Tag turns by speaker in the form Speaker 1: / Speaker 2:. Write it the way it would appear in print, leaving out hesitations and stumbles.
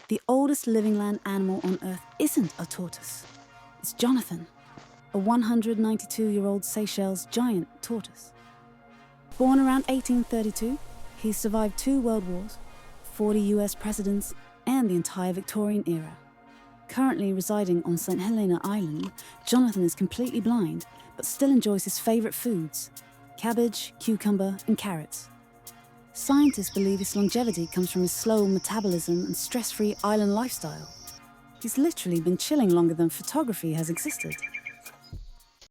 Speaker 1: The oldest living land animal on Earth isn't a tortoise. It's Jonathan, a 192-year-old Seychelles giant tortoise. Born around 1832, he's survived 2 world wars, 40 US presidents, and the entire Victorian era. Currently residing on St. Helena Island, Jonathan is completely blind, but still enjoys his favourite foods: cabbage, cucumber, and carrots. Scientists believe his longevity comes from his slow metabolism and stress-free island lifestyle. He's literally been chilling longer than photography has existed.